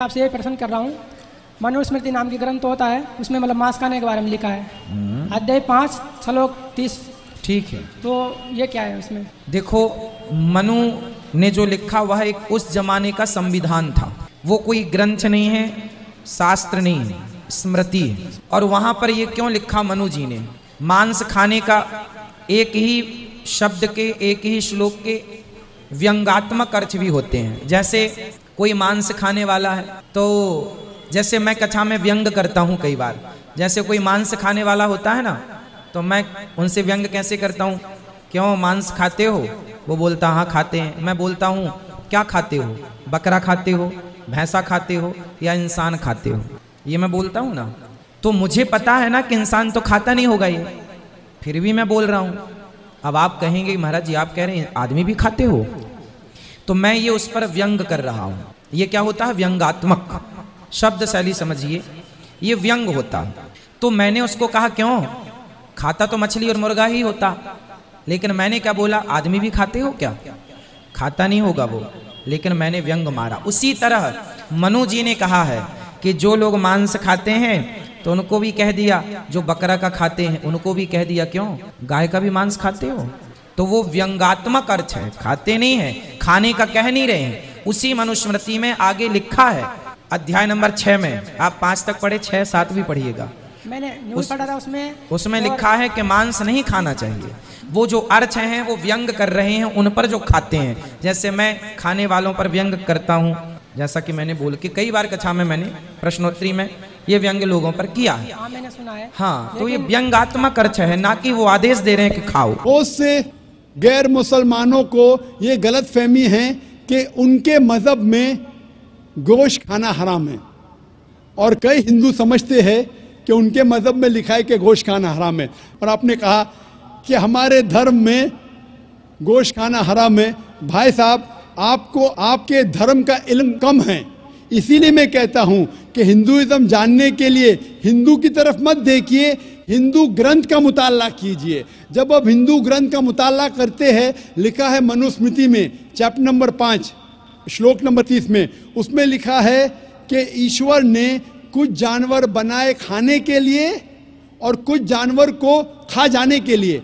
आपसे ये प्रश्न कर रहा हूँ। मनुस्मृति नाम की ग्रंथ होता है, उसमें मतलब मांस खाने के बारे में लिखा है, अध्याय 5 श्लोक 30। ठीक है, तो ये क्या है उसमें? देखो, मनु ने जो लिखा वह एक उस जमाने का संविधान था। वो कोई ग्रंथ नहीं है, शास्त्र नहीं है, स्मृति है। और वहां पर ये क्यों लिखा मनु जी ने? मांस खाने का एक ही शब्द के, एक ही श्लोक के व्यंगात्मक अर्थ भी होते हैं। जैसे कोई मांस खाने वाला है तो जैसे मैं कथा में व्यंग करता हूँ कई बार, जैसे कोई मांस खाने वाला होता है ना, तो मैं उनसे व्यंग कैसे करता हूँ, क्यों मांस खाते हो? वो बोलता हाँ खाते हैं। मैं बोलता हूँ क्या खाते हो, बकरा खाते हो, भैंसा खाते हो या इंसान खाते हो? ये मैं बोलता हूँ ना, तो मुझे पता है ना कि इंसान तो खाता नहीं होगा ये, फिर भी मैं बोल रहा हूँ। अब आप कहेंगे महाराज जी आप कह रहे हैं आदमी भी खाते हो, तो मैं ये उस पर व्यंग कर रहा हूँ। ये क्या होता है? व्यंगात्मक शब्द शैली समझिए, ये व्यंग होता। तो मैंने उसको कहा क्यों, खाता तो मछली और मुर्गा ही होता, लेकिन मैंने क्या बोला, आदमी भी खाते हो क्या? खाता नहीं होगा वो, लेकिन मैंने व्यंग मारा। उसी तरह मनु जी ने कहा है कि जो लोग मांस खाते हैं तो उनको भी कह दिया, जो बकरा का खाते हैं उनको भी कह दिया, क्यों गाय का भी मांस खाते हो? तो वो व्यंगात्मक अर्थ है, खाते नहीं है, खाने का कह नहीं रहे हैं। उसी मनुस्मृति में आगे लिखा है अध्याय नंबर 6 में, आप 5 तक पढ़े, 6, 7 भी पढ़िएगा। मैंने न्यूज़ पढ़ा था, उसमें लिखा है कि मांस नहीं खाना चाहिए। वो जो अर्थ हैं वो व्यंग कर रहे हैं उन पर जो खाते हैं। जैसे मैं खाने वालों पर व्यंग करता हूँ, जैसा कि मैंने बोल के कई बार कथा में मैंने प्रश्नोत्तरी में ये व्यंग लोगों पर किया है। हाँ, मैंने सुना है। हाँ, तो ये व्यंगात्मक अर्थ है, ना कि वो आदेश दे रहे हैं कि खाओ। बहुत से गैर मुसलमानों को ये गलत फहमी है कि उनके मजहब में गोश्त खाना हराम है, और कई हिंदू समझते हैं कि उनके मजहब में लिखा है कि गोश्त खाना हराम है। और आपने कहा कि हमारे धर्म में गोश्त खाना हराम है। भाई साहब, आपको आपके धर्म का इल्म कम है, इसीलिए मैं कहता हूं कि हिंदुइज्म जानने के लिए हिंदू की तरफ मत देखिए, हिंदू ग्रंथ का मुताला कीजिए। जब आप हिंदू ग्रंथ का मुताला करते हैं, लिखा है मनुस्मृति में चैप्टर नंबर 5 श्लोक नंबर 30 में, उसमें लिखा है कि ईश्वर ने कुछ जानवर बनाए खाने के लिए और कुछ जानवर को खा जाने के लिए।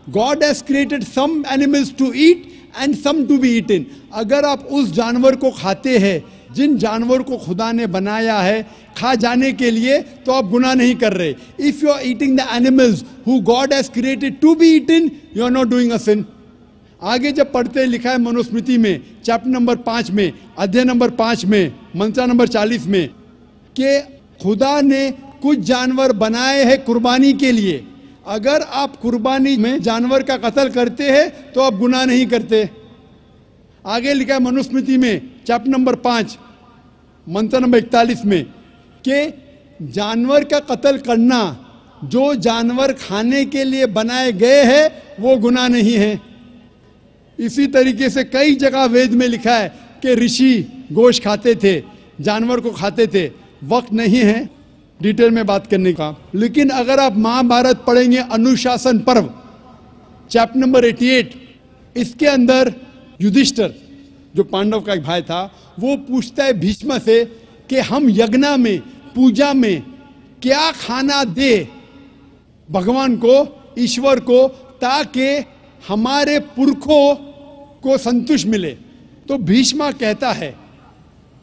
God has created some animals to eat and some to be eaten. अगर आप उस जानवर को खाते हैं जिन जानवर को खुदा ने बनाया है खा जाने के लिए, तो आप गुनाह नहीं कर रहे। If you are eating the animals who God has created to be eaten, you are not doing a sin. आगे जब पढ़ते लिखा है मनुस्मृति में चैप्टर नंबर 5 में, अध्याय नंबर 5 में, मंत्र नंबर 40 में, कि खुदा ने कुछ जानवर बनाए हैं कुर्बानी के लिए। अगर आप कुर्बानी में जानवर का कत्ल करते हैं तो आप गुनाह नहीं करते। आगे लिखा है मनुस्मृति में चैप्टर नंबर 5 मंत्र नंबर 41 में कि जानवर का कत्ल करना, जो जानवर खाने के लिए बनाए गए हैं वो गुनाह नहीं है। इसी तरीके से कई जगह वेद में लिखा है कि ऋषि गोश्त खाते थे, जानवर को खाते थे। वक्त नहीं है डिटेल में बात करने का, लेकिन अगर आप महाभारत पढ़ेंगे अनुशासन पर्व चैप्टर नंबर 88, इसके अंदर युधिष्ठिर जो पांडव का एक भाई था, वो पूछता है भीष्म से कि हम यज्ञ में, पूजा में क्या खाना दे भगवान को, ईश्वर को, ताकि हमारे पुरखों को संतुष्ट मिले। तो भीष्म कहता है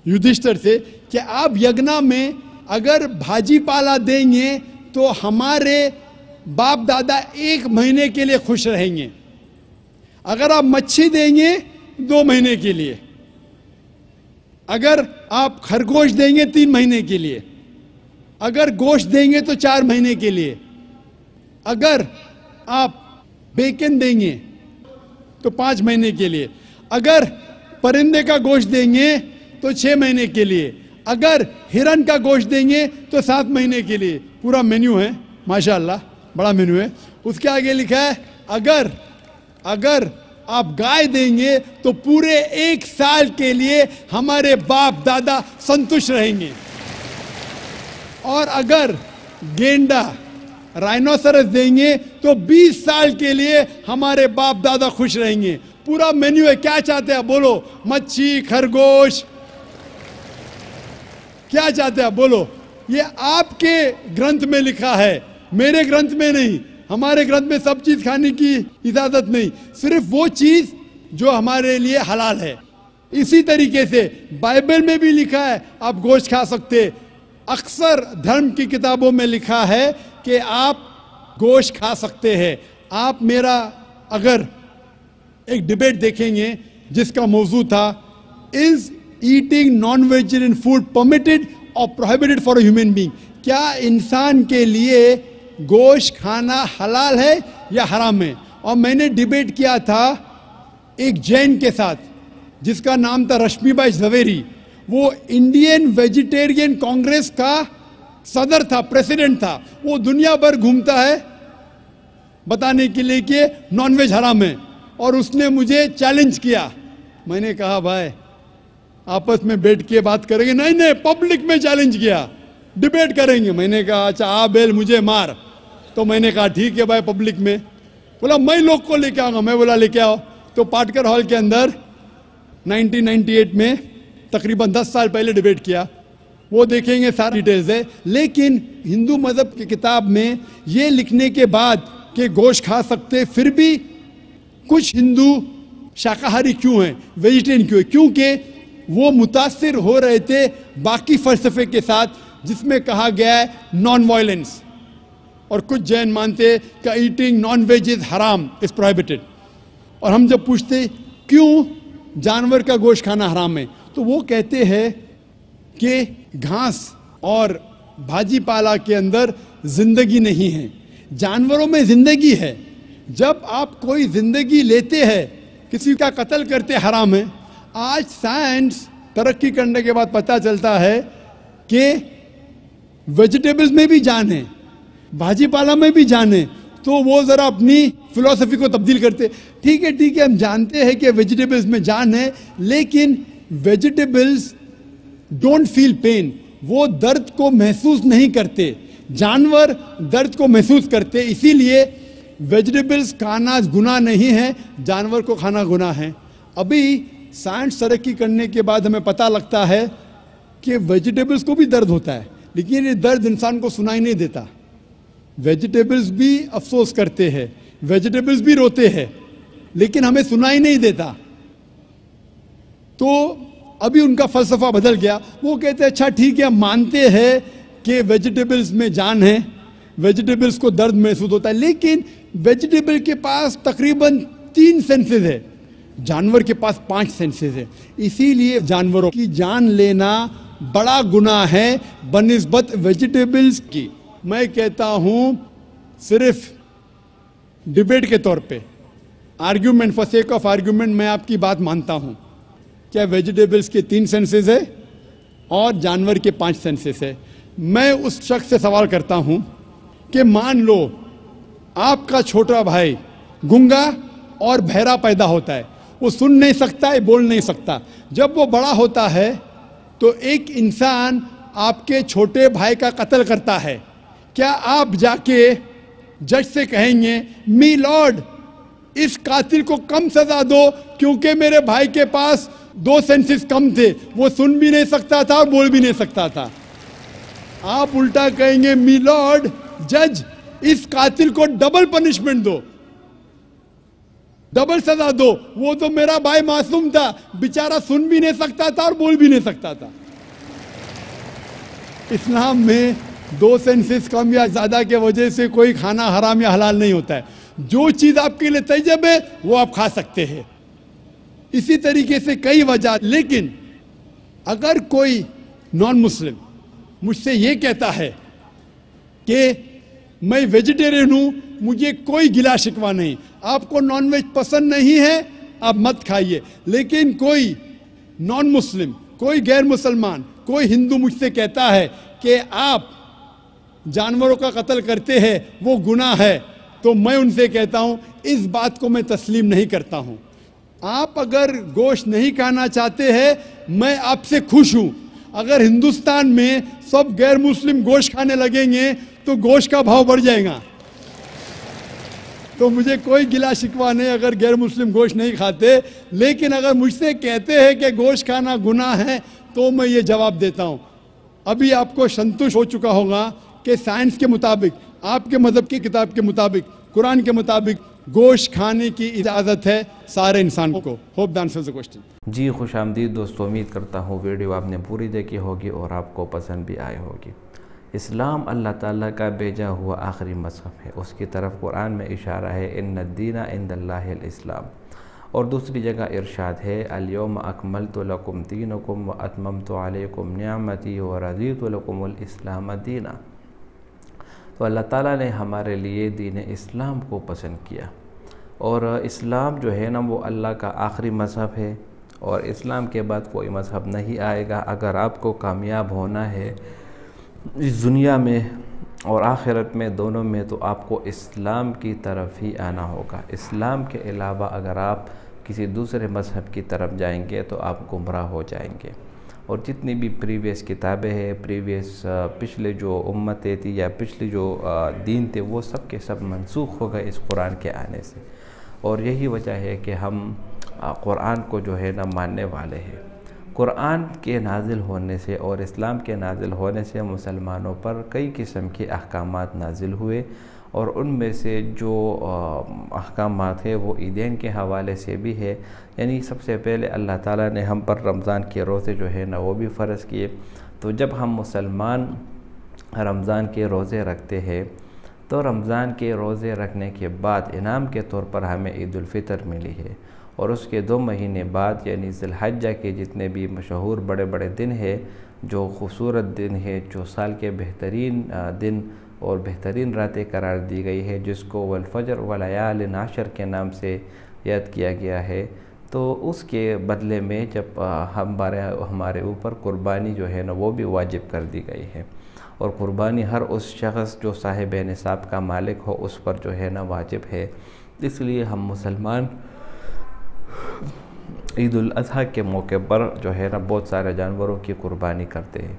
युधिष्ठिर से कि आप यज्ञ में अगर भाजी पाला देंगे तो हमारे बाप दादा 1 महीने के लिए खुश रहेंगे। अगर आप मच्छी देंगे 2 महीने के लिए, अगर आप खरगोश देंगे 3 महीने के लिए, अगर गोश्त देंगे तो 4 महीने के लिए, अगर आप बेकन देंगे तो 5 महीने के लिए, अगर परिंदे का गोश्त देंगे तो 6 महीने के लिए, अगर हिरन का गोश्त देंगे तो 7 महीने के लिए। पूरा मेन्यू है, माशाअल्लाह बड़ा मेन्यू है। उसके आगे लिखा है अगर आप गाय देंगे तो पूरे 1 साल के लिए हमारे बाप दादा संतुष्ट रहेंगे, और अगर गेंडा राइनोसरस देंगे तो 20 साल के लिए हमारे बाप दादा खुश रहेंगे। पूरा मेन्यू है, क्या चाहते हैं बोलो, मच्छी, खरगोश, क्या चाहते हैं बोलो? ये आपके ग्रंथ में लिखा है, मेरे ग्रंथ में नहीं। हमारे ग्रंथ में सब चीज खाने की इजाजत नहीं, सिर्फ वो चीज जो हमारे लिए हलाल है। इसी तरीके से बाइबल में भी लिखा है आप गोश्त खा सकते। अक्सर धर्म की किताबों में लिखा है कि आप गोश्त खा सकते हैं। आप मेरा अगर एक डिबेट देखेंगे जिसका मौजू था, is eating non vegetarian food permitted और prohibited for a human being? क्या इंसान के लिए गोश्त खाना हलाल है या हराम है? और मैंने डिबेट किया था एक जैन के साथ जिसका नाम था रश्मिबाई झवेरी। वो इंडियन वेजिटेरियन कांग्रेस का सदर था, प्रेसिडेंट था। वो दुनिया भर घूमता है बताने के लिए कि नॉनवेज हराम है, और उसने मुझे चैलेंज किया। मैंने कहा भाई आपस में बैठ के बात करेंगे? नहीं नहीं, पब्लिक में चैलेंज किया, डिबेट करेंगे। मैंने कहा अच्छा आ बेल मुझे मार। तो मैंने कहा ठीक है भाई, पब्लिक में। बोला मैं लोग को लेके आऊंगा। मैं बोला लेके आओ। तो पाटकर हॉल के अंदर 1998 में तकरीबन 10 साल पहले डिबेट किया। वो देखेंगे सारी डिटेल्स है। लेकिन हिंदू मजहब की किताब में ये लिखने के बाद कि गोश्त खा सकते, फिर भी कुछ हिंदू शाकाहारी क्यों हैं, वेजिटेरियन क्यों है? क्योंकि वो मुतासिर हो रहे थे बाकी फलसफे के साथ जिसमें कहा गया है नॉन वायलेंस। और कुछ जैन मानते कि ईटिंग नॉन वेज इज हराम, इज प्रोहिबिटेड। और हम जब पूछते क्यों जानवर का गोश्त खाना हराम है, तो वो कहते हैं कि घास और भाजी पाला के अंदर जिंदगी नहीं है, जानवरों में जिंदगी है। जब आप कोई जिंदगी लेते हैं, किसी का कत्ल करते हराम है। आज साइंस तरक्की करने के बाद पता चलता है कि वेजिटेबल्स में भी जान है, भाजी पाला में भी जान है। तो वो जरा अपनी फिलॉसफी को तब्दील करते। ठीक है, हम जानते हैं कि वेजिटेबल्स में जान है, लेकिन वेजिटेबल्स डोंट फील पेन, वो दर्द को महसूस नहीं करते। जानवर दर्द को महसूस करते, इसीलिए वेजिटेबल्स खाना गुनाह नहीं है, जानवर को खाना गुनाह है। अभी साइंस तरक्की करने के बाद हमें पता लगता है कि वेजिटेबल्स को भी दर्द होता है, लेकिन ये दर्द इंसान को सुनाई नहीं देता। वेजिटेबल्स भी अफसोस करते हैं, वेजिटेबल्स भी रोते हैं, लेकिन हमें सुनाई नहीं देता। तो अभी उनका फलसफा बदल गया। वो कहते हैं अच्छा ठीक है, मानते हैं कि वेजिटेबल्स में जान है, वेजिटेबल्स को दर्द महसूस होता है, लेकिन वेजिटेबल के पास तकरीबन 3 सेंसेस है, जानवर के पास 5 सेंसेस है। इसीलिए जानवरों की जान लेना बड़ा गुनाह है बनिस्बत वेजिटेबल्स की। मैं कहता हूं सिर्फ डिबेट के तौर पे, argument, for sake of argument, मैं आपकी बात मानता हूं। क्या वेजिटेबल्स के 3 सेंसेस है और जानवर के 5 सेंसेस है? मैं उस शख्स से सवाल करता हूं कि मान लो आपका छोटा भाई गूंगा और बहरा पैदा होता है, वो सुन नहीं सकता है, बोल नहीं सकता। जब वो बड़ा होता है तो एक इंसान आपके छोटे भाई का कत्ल करता है, क्या आप जाके जज से कहेंगे मी लॉर्ड इस कातिल को कम सजा दो क्योंकि मेरे भाई के पास 2 सेंसेस कम थे, वो सुन भी नहीं सकता था और बोल भी नहीं सकता था? आप उल्टा कहेंगे मी लॉर्ड जज इस कातिल को डबल पनिशमेंट दो, डबल सजा दो, वो तो मेरा भाई मासूम था, बेचारा सुन भी नहीं सकता था और बोल भी नहीं सकता था। इस्लाम में 2 सेंसेस कम या ज्यादा के वजह से कोई खाना हराम या हलाल नहीं होता है। जो चीज आपके लिए तैयब है वो आप खा सकते हैं। इसी तरीके से कई वजह। लेकिन अगर कोई नॉन मुस्लिम मुझसे ये कहता है कि मैं वेजिटेरियन हूं, मुझे कोई गिला शिकवा नहीं, आपको नॉनवेज पसंद नहीं है आप मत खाइए, लेकिन कोई नॉन मुस्लिम, कोई गैर मुसलमान, कोई हिंदू मुझसे कहता है कि आप जानवरों का कत्ल करते हैं वो गुनाह है, तो मैं उनसे कहता हूं इस बात को मैं तस्लीम नहीं करता हूं। आप अगर गोश्त नहीं खाना चाहते हैं, मैं आपसे खुश हूं। अगर हिंदुस्तान में सब गैर मुस्लिम गोश्त खाने लगेंगे तो गोश्त का भाव बढ़ जाएगा। तो मुझे कोई गिला शिकवा नहीं अगर गैर मुस्लिम गोश्त नहीं खाते, लेकिन अगर मुझसे कहते हैं कि गोश्त खाना गुनाह है तो मैं ये जवाब देता हूं अभी आपको संतुष्ट हो चुका होगा कि साइंस के मुताबिक, आपके मजहब की किताब के मुताबिक, कुरान के मुताबिक गोश्त खाने की इजाज़त है सारे इंसानों को। Hope that answers the question. जी खुशामदीद दोस्तों, उम्मीद करता हूँ वीडियो आपने पूरी देखी होगी और आपको पसंद भी आई होगी। इस्लाम अल्लाह ताला का भेजा हुआ आखिरी मज़हब है, उसकी तरफ कुरान में इशारा है, इन्ना दीना इंदल्लाहिल इस्लाम। और दूसरी जगह इरशाद है, अल-यौम अकमलतु लकुम दीनकुम व अतममतु अलैकुम निअमती व रज़ीतु लकुमुल इस्लाम दीना। तो अल्लाह ताला ने हमारे लिए दीन इस्लाम को पसंद किया, और इस्लाम जो है ना वो अल्लाह का आखिरी मज़हब है, और इस्लाम के बाद कोई मज़हब नहीं आएगा। अगर आपको कामयाब होना है इस दुनिया में और आखिरत में, दोनों में, तो आपको इस्लाम की तरफ ही आना होगा। इस्लाम के अलावा अगर आप किसी दूसरे मज़हब की तरफ जाएंगे तो आप गुमराह हो जाएंगे। और जितनी भी प्रीवियस किताबें हैं, प्रीवियस पिछले जो उम्मतें थी या पिछले जो दीन थे, वो सब के सब मनसूख हो गए इस कुरान के आने से। और यही वजह है कि हम कुरान को जो है ना मानने वाले हैं। कुरान के नाजिल होने से और इस्लाम के नाजिल होने से मुसलमानों पर कई किस्म के अहकामात नाजिल हुए, और उनमें से जो अहकामात है वो ईदैन के हवाले से भी है। यानी सबसे पहले अल्लाह ताला ने हम पर रमज़ान के रोज़े जो है ना वो भी फ़र्ज़ किए। तो जब हम मुसलमान रमज़ान के रोज़े रखते हैं तो रमज़ान के रोज़े रखने के बाद इनाम के तौर पर हमें ईद उल फ़ितर मिली है, और उसके 2 महीने बाद यानी ज़िलहज्जा के जितने भी मशहूर बड़े बड़े दिन हैं, जो खूबसूरत दिन है, जो साल के बेहतरीन दिन और बेहतरीन रातें करार दी गई है, जिसको वल फ़ज्र व लयालिन आशर के नाम से याद किया गया है, तो उसके बदले में जब हमारे ऊपर कुर्बानी जो है ना वो भी वाजिब कर दी गई है। और कुर्बानी हर उस शख्स जो साहिब निसाब का मालिक हो उस पर जो है ना वाजिब है। इसलिए हम मुसलमान ईद उल अज़हा के मौके पर जो है ना बहुत सारे जानवरों की कुर्बानी करते हैं।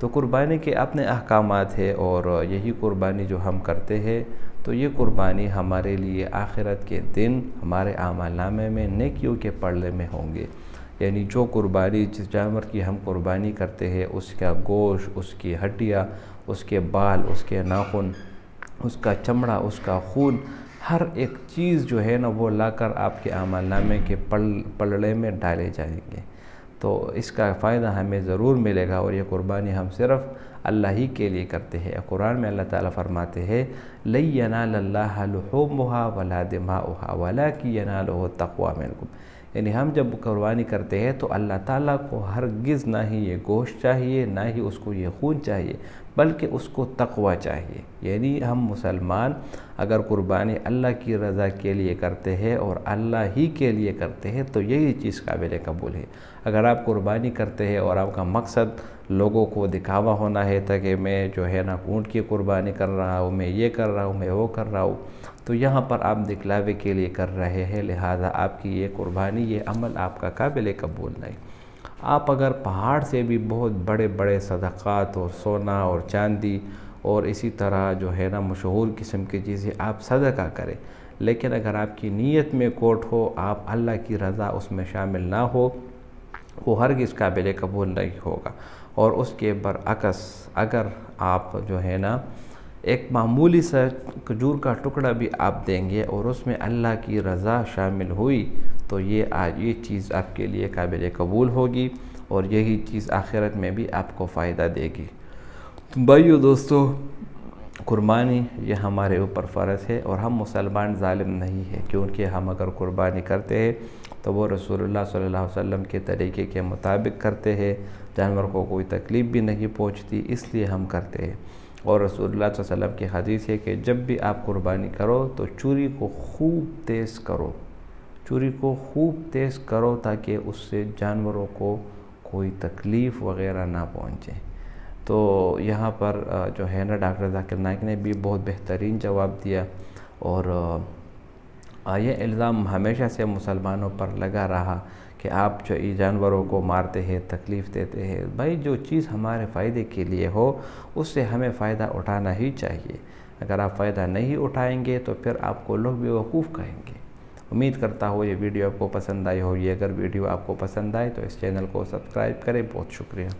तो कुर्बानी के अपने अहकामात है, और यही कुर्बानी जो हम करते हैं तो ये कुर्बानी हमारे लिए आखिरत के दिन हमारे आमालनामे में नेकियों के पल्ले में होंगे। यानी जो कुर्बानी, जिस जानवर की हम कुर्बानी करते हैं, उसका गोश्त, उसकी हड्डियाँ, उसके बाल, उसके नाखून, उसका चमड़ा, उसका खून, हर एक चीज़ जो है ना वो लाकर आपके आमालनामे के पलड़े में डाले जाएंगे। तो इसका फ़ायदा हमें ज़रूर मिलेगा, और ये कुर्बानी हम सिर्फ़ अल्लाह ही के लिए करते हैं। कुरान में अल्लाह ताला फरमाते हैं, लन यनालल्लाह लुहूमुहा वला दिमाउहा वलाकिन यनालुहु तक़वा मिनकुम। यानी हम जब कुर्बानी करते हैं तो अल्लाह ताला को हरगिज़ ना ही ये गोश्त चाहिए, ना ही उसको ये खून चाहिए, बल्कि उसको तक़वा चाहिए। यानी हम मुसलमान अगर कुर्बानी अल्लाह की रज़ा के लिए करते हैं और अल्लाह ही के लिए करते हैं तो यही चीज़ काबिल कबूल है। अगर आप कुर्बानी करते हैं और आपका मकसद लोगों को दिखावा होना है ताकि मैं जो है ना ऊँट की कुर्बानी कर रहा हूँ, मैं ये कर रहा हूँ, मैं वो कर रहा हूँ, तो यहाँ पर आप दिखलावे के लिए कर रहे हैं, लिहाजा आपकी ये कुर्बानी, ये अमल आपका काबिल कबूल नहीं। आप अगर पहाड़ से भी बहुत बड़े बड़े सदक़ात और सोना और चांदी और इसी तरह जो है ना मशहूर किस्म की चीज़ें आप सदका करें, लेकिन अगर आपकी नीयत में खोट हो, आप अल्लाह की रज़ा उसमें शामिल ना हो, वो हरगिज़ काबिल कबूल नहीं होगा। और उसके बरअक्स अगर आप जो है ना एक मामूली सा खजूर का टुकड़ा भी आप देंगे और उसमें अल्लाह की रज़ा शामिल हुई तो ये चीज़ आपके लिए काबिल कबूल होगी, और यही चीज़ आखिरत में भी आपको फ़ायदा देगी। तो भाइयों दोस्तों, कुर्बानी ये हमारे ऊपर फ़र्ज़ है, और हम मुसलमान ज़ालिम नहीं है, क्योंकि हम अगर कुर्बानी करते हैं तो वो रसूलुल्लाह सल्लल्लाहु अलैहि वसल्लम के तरीक़े के मुताबिक करते हैं, जानवर को कोई तकलीफ़ भी नहीं पहुँचती, इसलिए हम करते हैं। और रसूलुल्लाह सल्लल्लाहु अलैहि वसल्लम की हदीस है कि जब भी आप कुर्बानी करो तो छुरी को खूब तेज़ करो, छुरी को खूब तेज़ करो ताकि उससे जानवरों को कोई तकलीफ़ वग़ैरह ना पहुँचे। तो यहाँ पर जो है ना डॉक्टर ज़ाकिर नाइक ने भी बहुत बेहतरीन जवाब दिया, और ये इल्ज़ाम हमेशा से मुसलमानों पर लगा रहा कि आप जो ये जानवरों को मारते हैं, तकलीफ़ देते हैं। भाई जो चीज़ हमारे फ़ायदे के लिए हो उससे हमें फ़ायदा उठाना ही चाहिए। अगर आप फ़ायदा नहीं उठाएंगे तो फिर आपको लोग बेवकूफ़ कहेंगे। उम्मीद करता हूँ ये वीडियो आपको पसंद आई होगी। अगर वीडियो आपको पसंद आए तो इस चैनल को सब्सक्राइब करें। बहुत शुक्रिया।